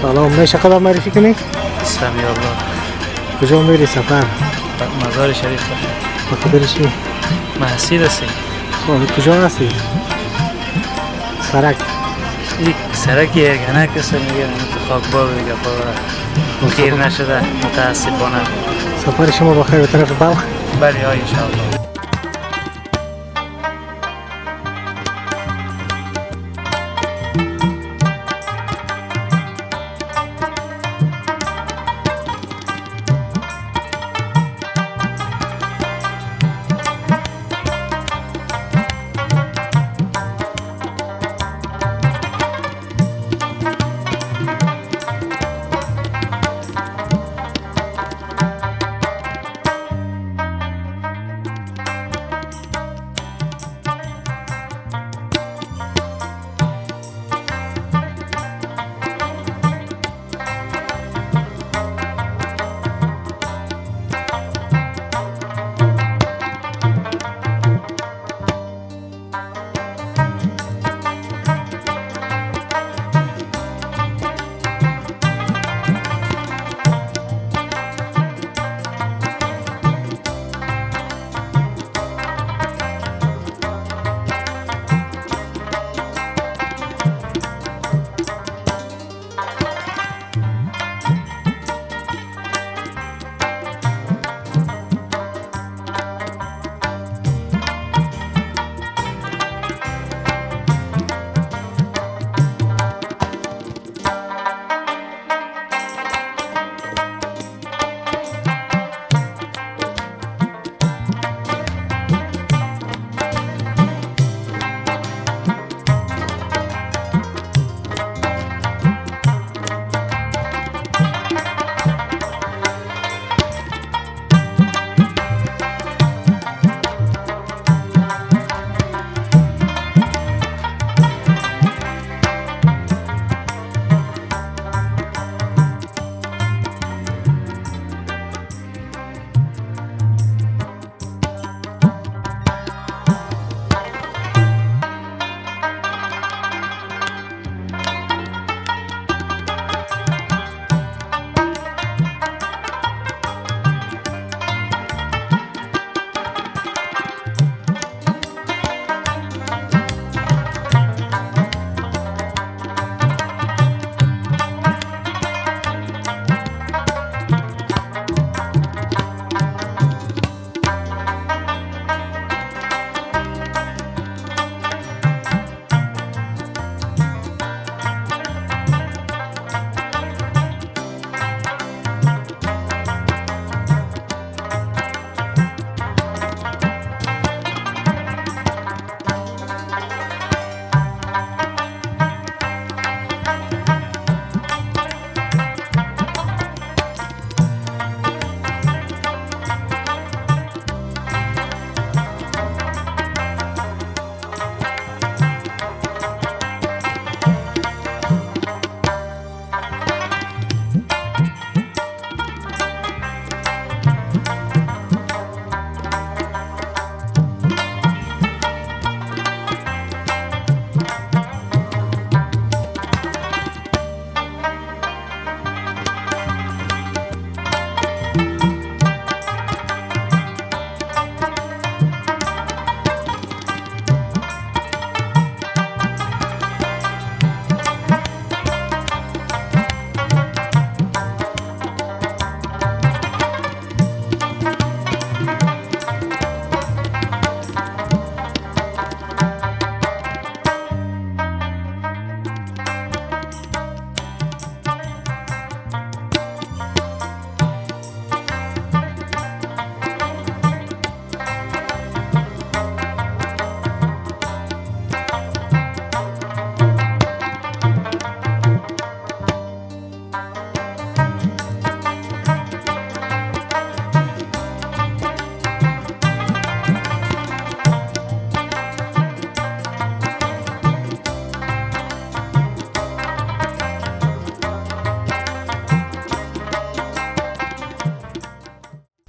سلام، میشه خودم معرفی کنی؟ سمی الله. کجا میری سفر؟ مزار شریف باشه. بخاطر چی؟ محسید هستی؟ خب کجا هستی؟ سرک یک سرک یرگنه کسی میگه تو خاکبار دیگه پا خیر نشده متاسفانه. سفر شما بخیر به طرف بلخ؟ بله ها انشاءالله.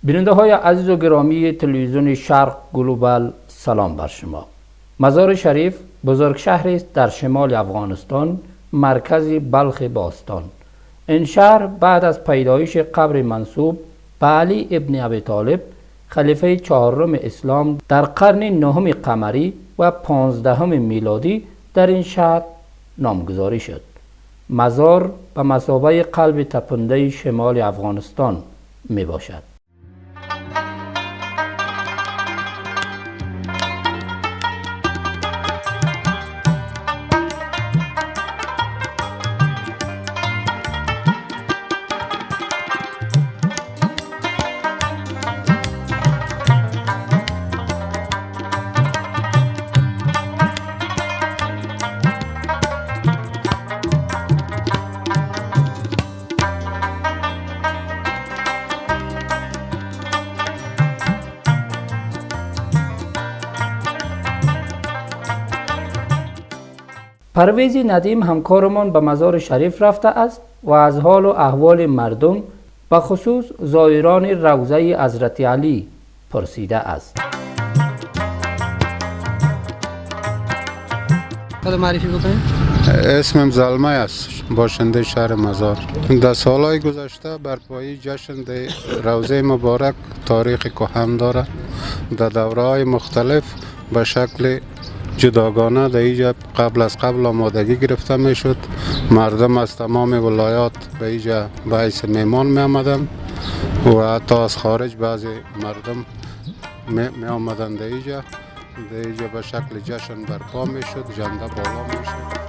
بیننده های عزیز و گرامی تلویزیون شرق گلوبال، سلام بر شما. مزار شریف بزرگ شهری است در شمال افغانستان، مرکز بلخ باستان. این شهر بعد از پیدایش قبر منسوب به علی ابن ابی طالب خلیفه چهارم اسلام در قرن نهم قمری و 15 میلادی در این شهر نامگذاری شد. مزار به مثابه قلب تپنده شمال افغانستان می باشد. پرویز ندیم همکارمان به مزار شریف رفته است و از حال و احوال مردم به خصوص زائران روضه حضرت علی پرسیده است. معرفی بکنید. اسمم زلمه است، باشنده شهر مزار. در سالهای گذشته برپایی جشن روضه مبارک تاریخ کهن دارد. در دوره‌های مختلف به شکل جداگانه در اینجا قبل آمادگی گرفته می شد. مردم از تمام ولایات به اینجا به حیث میمان می آمدن و حتی از خارج بعضی مردم می آمدن در اینجا به شکل جشن برپا می شد، جنده بالا می شد.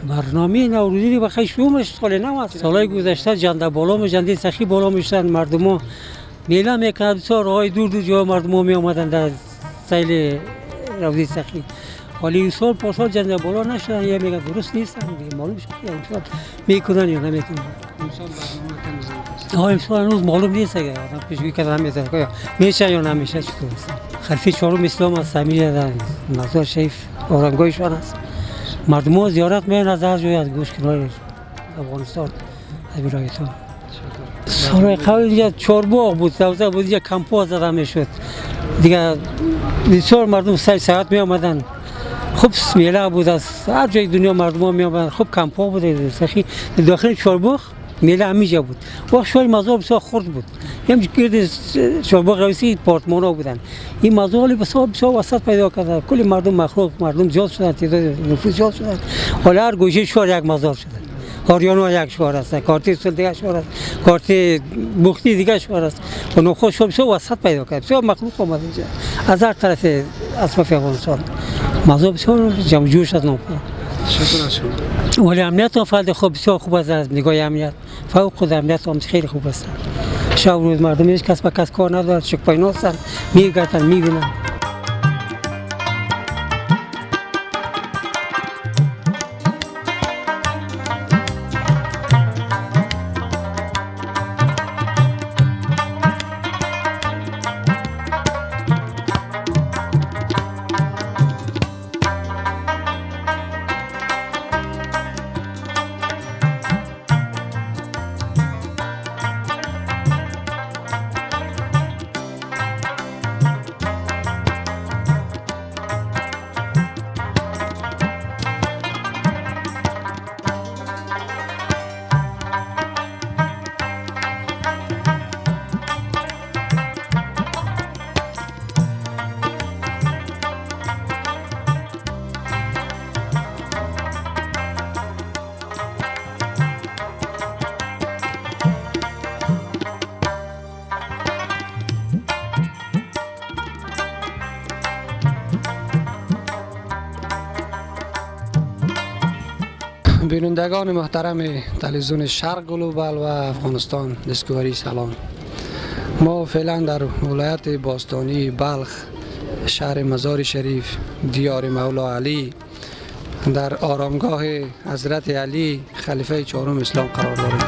برنامه نوروزی بخیر شروع میشه سال نو است. سالهای گذشته جنده بالا و جنده سخی بالا میشدن، مردم میله میکردن، بسیار راهای دور دور جای مردم می آمدن در سیل روزی سخی. ولی این سال پارسال جنده بالا نشدن، یا میگن درست نیستن دیگه، معلوم شد که امسال میکنن یا نمیکنن. امسال برنامه امسال هنوز معلوم نیست که آدم پیشگویی کردن میذاره که میشه یا نمیشه چطور است. خلیفه چهارم اسلام از سمیه در مزار شریف آرامگاهشان است. مردم ها زیارت میان از هر جای از گوش کنار افغانستان از ولایت‌ها. سال قبل اینجا چهارباغ بود، روضه بود، اینجا کمپا زده میشد دیگه. بسیار مردم سر ساعت می آمدن، خوب میله بود، از هر جای دنیا مردم ها می آمدن، خوب کمپا بود. سخی داخل چهارباغ میله همیشه بود. وقت شوی مزار بسیار خرد بود، همین گرد چهارباغ رئیسی پارتمان ها بودن. این مزار بسیار وسط پیدا کرده، کلی مردم مخلوق، مردم زیاد شدن، تعداد نفوس زیاد شدن. حالا هر گوشه شهر یک مزار شده. آریانا یک شهر است، کارتی سول دیگه شهر است، کارتی بوختی دیگه شهر است. و نخوش بسیار وسط پیدا کرد، بسیار مخلوق آمد اینجا از هر طرف اطراف افغانستان. مزار بسیار جمع جور شد نو. ولی امنیت هم فرد خوب بسیار خوب است، از نگاه امنیت فوق خود امنیت هم خیلی خوب است. شب روز مردم هیچ کس به کس کار ندارد، چک‌پایین هستند، میگردند میبینند. بینندگان محترم تلویزیون شرق گلوبال و افغانستان دیسکوری سلام. ما فعلا در ولایت باستانی بلخ شهر مزار شریف دیار مولا علی در آرامگاه حضرت علی خلیفه چهارم اسلام قرار داریم.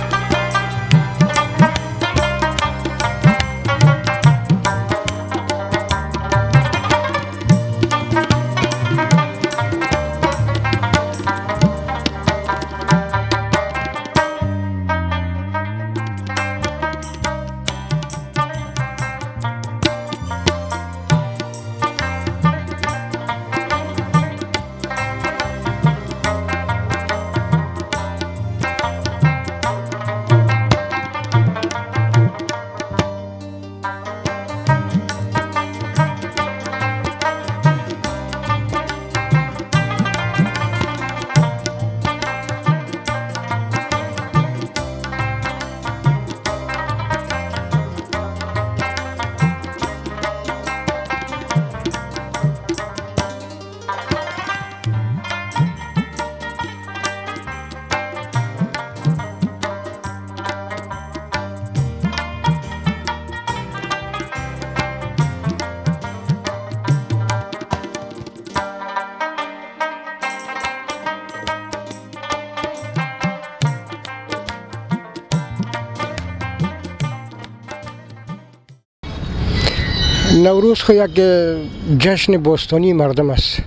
نوروز خو یک جشن باستانی مردم است.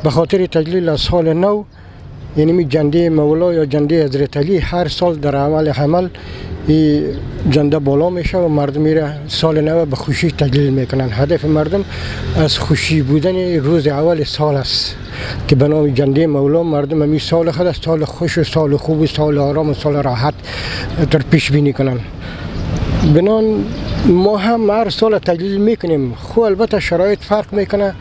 به خاطر تجلیل از سال نو، یعنی می جنده مولا یا جنده حضرت علی هر سال در حمل این جنده بالا میشه و مردم میره سال نو به خوشی تجلیل میکنن. هدف مردم از خوشی بودن روز اول سال است که به نام جنده مولا مردم همی سال خود است، سال خوش و سال خوب و سال آرام و سال راحت در پیش بینی کنن. بنان ما هم هر سال تجلیل میکنیم. خو البته شرایط فرق میکنه،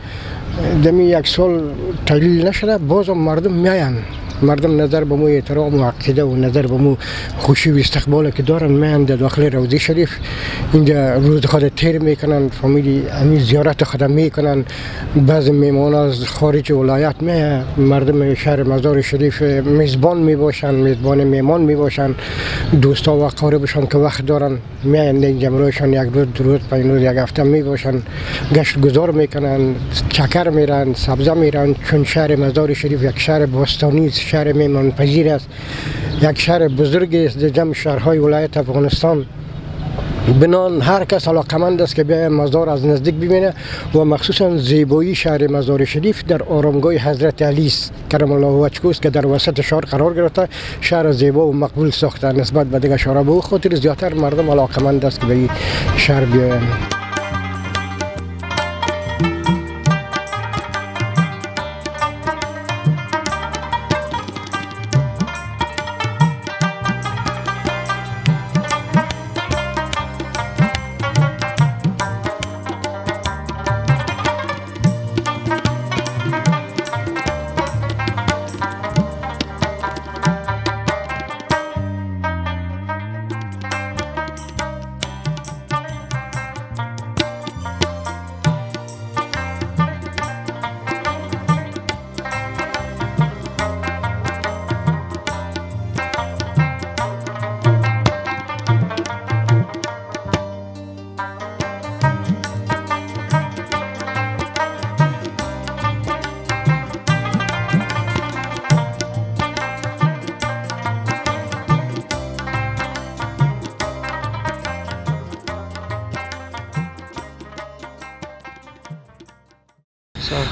دمی یک سال تجلیل نشده باز مردم میاین، مردم نظر به مو احترام و عقیده و نظر به مو خوشی و استقبال که دارن میان در داخل روضه شریف اینجا روز خود تیر میکنن، فامیلی همین زیارت خود میکنن. بعضی میمان از خارج ولایت میان، مردم شهر مزار شریف میزبان میباشن، میزبان میمان میباشن، دوستا و اقاربشان که وقت دارن میان اینجا برایشان یک روز دو روز پنج روز یک هفته میباشن، گشت گذار میکنن، چکر میرن، سبزه میرن. چون شهر مزار شریف یک شهر باستانی، شهر میمان پذیر است، یک شهر بزرگ است در جمع شهرهای ولایت افغانستان. بنان هر کس علاقمند است که به مزار از نزدیک ببینه و مخصوصا زیبایی شهر مزار شریف در آرامگاه حضرت علی است کرم الله وجهه است که در وسط شهر قرار گرفته. شهر زیبا و مقبول ساخته نسبت به دیگر شهرها، به خاطر زیاتر مردم علاقمند است که به این شهر بیاین.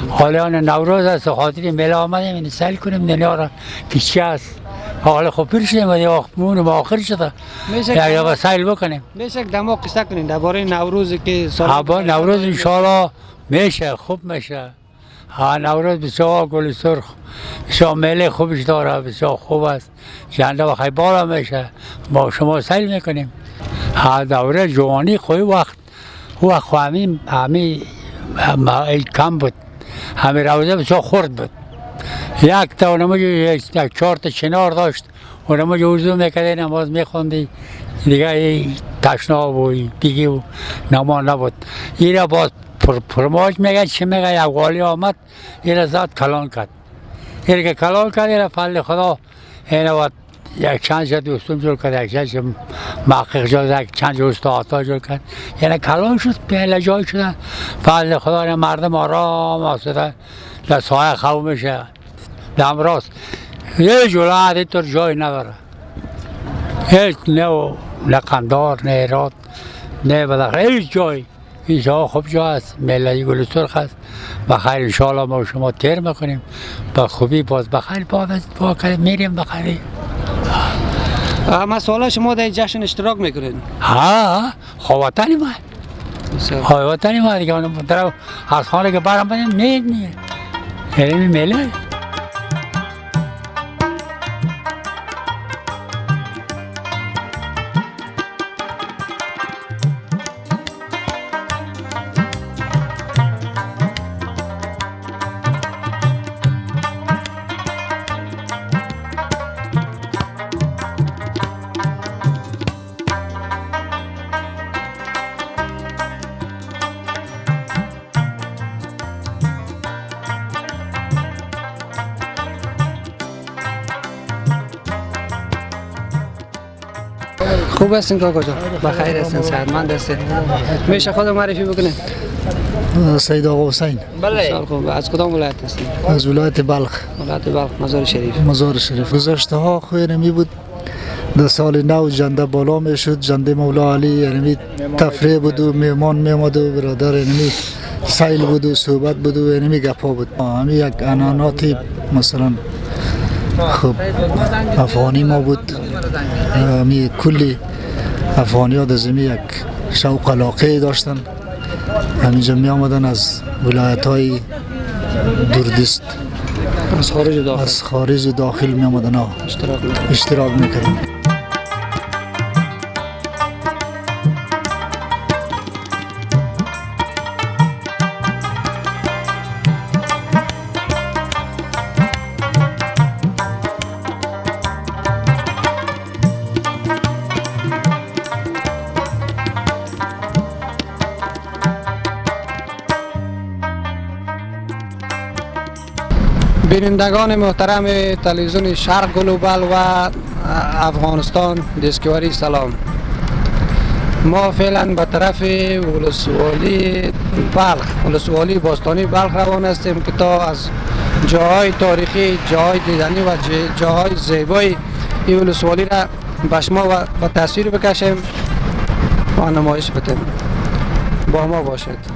حالا نوروز است، خاطر میله آمدیم این سیل کنیم دنیا را که چی است. حالا خب پیر شدیم و دیگه آخر شده یک با سیل بکنیم. میشه یک دمو قصه کنین درباره نوروز که سال نوروز انشاءالله میشه، خوب میشه. نوروز بسیار گل سرخ، بسیار میله خوبش داره، بسیار خوب است. جنده و خیبالا میشه، با شما سیل میکنیم. دوره جوانی خوی وقت همین کم بود، همین روزه بسیار خورد بود. یک تا اونمو یک چهار تا چنار داشت، اونمو وضو میکردی، نماز میخوندی دیگه، تشنا و دیگه و نمان نبود. این را باز پرماج میگه چی میگه، یک والی آمد این را زد کلان کرد. این که کلان کرد این را فضل خدا این وقت یک چند جا دوستم جور کرد، یک جا محقق جا یک چند جا استاد جور کرد، یعنی کلان شد پهل جای شده. فضل خدا مردم آرام آسوده در سایه خواب میشه. دم راست یه جلوه طور جای نداره، هیچ نه قندار نه ایراد نه بدخل هیچ جای. اینجا خوب جا است، میله گل سرخ است. بخیر انشاءالله ما شما تیر میکنیم با خوبی، باز بخیر با میریم بخیر. اما سوالا شما در جشن اشتراک میکنید؟ ها خواتانی ما خواتانی ما دیگه اون در از خانه که برام بدیم نه هرمی میله. خوب هستین کاکا جان؟ بخیر هستین، صحتمند هستین؟ میشه خود معرفی بکنید؟ سید آقا حسین. بسیار خوب. از کدام ولایت هستین؟ از ولایت بلخ. ولایت بلخ، مزار شریف. مزار شریف. گذشته ها خوی بود در سال نو جنده بالا می شد، جنده مولا علی، یعنی تفریح بود و میمان میامد و برادر، یعنی سیل بود و صحبت بود و یعنی گپا بود. همین یک اناناتی مثلا خب افغانی ما بود، همین کلی افغانی ها در زمین یک شوق علاقه داشتن. همینجا می آمدن از ولایت های دوردست، از خارج داخل می آمدن اشتراک میکردن. بینندگان محترم تلویزیون شرق گلوبال و افغانستان دستیاری، سلام. ما فعلا به طرف ولسوالی بلخ، ولسوالی باستانی بلخ روان هستیم که تا از جاهای تاریخی، جاهای دیدنی و جاهای زیبای این ولسوالی را به شما و تصویر بکشیم و نمایش بدیم. با ما باشید.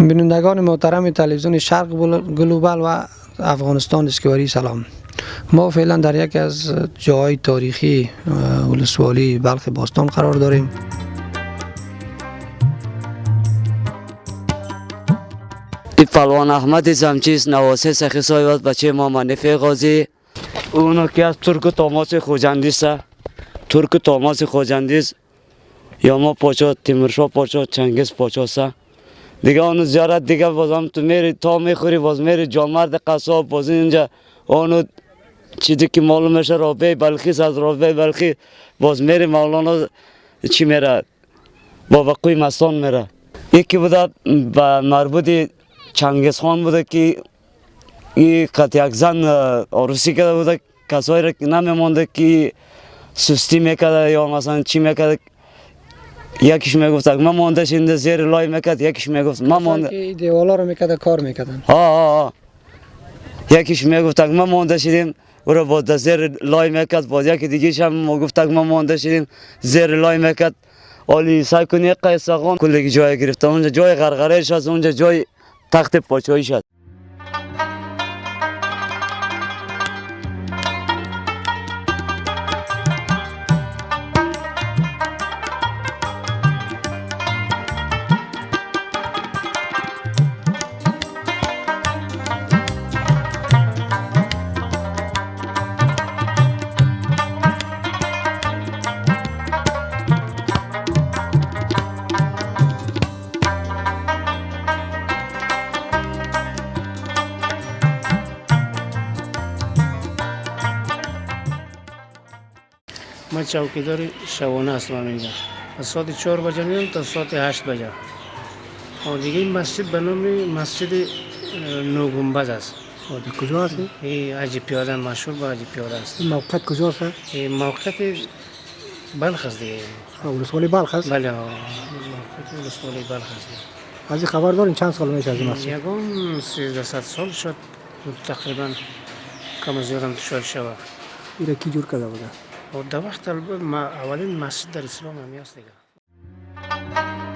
بینندگان محترم تلویزیون شرق گلوبال و افغانستان دستیاری سلام. ما فعلا در یکی از جاهای تاریخی ولسوالی بلخ باستان قرار داریم. پهلوان احمد زمچیز نواسه سخی سایوات بچه ما منفی غازی اونو که از ترک تاماس خوجندیست ترک تاماس خوجندیست یا ما پاچا تیمورشاه پاچا چنگیز پاچا دیگه اونو زیارت دیگه بازم تو میری تا میخوری باز میری جامرد قصاب باز اینجا اونو چیزی که معلوم میشه رابعه بلخی از رابعه بلخی باز میری مولانا چی میره بابا قوی مستان میره یکی بوده به مربوط چنگیز خان بوده که این قط یک زن عروسی کرده بوده کسایی را که نمیمانده که سستی میکرده یا مثلا چی میکرده یکیش میگفت ما مانده شینده زیر لای میکرد یکیش میگفت ما مانده که دیوالا رو میکرده کار میکردن یکیش میگفت ما مانده شدیم او را با زیر لای میکرد باز یکی دیگهش هم گفت ما مانده شدیم زیر لای میکرد ولی سعی کنی یک قیسقان کلی جای گرفته اونجا جای غرغرهش هست اونجا جای تخت پاچاییش هست. من چوکیدار شبانه هستم اینجا از ساعت 4 بجه میام تا ساعت 8 بجه و دیگه این مسجد به نام مسجد نو گنبد است. کجا هستی؟ این حاجی پیاده مشهور به حاجی پیاده است. این موقعیت کجا هست؟ این موقعیت بلخ است دیگه. ولسوالی بلخ است؟ بله موقعیت ولسوالی بلخ است. از این خبر دارین چند سال میشه از این مسجد؟ یکم 1300 سال شد تقریبا کم از یادم شد. این کی جور کرده بوده؟ و در وقت اولین مسجد در اسلام هم هست دیگه.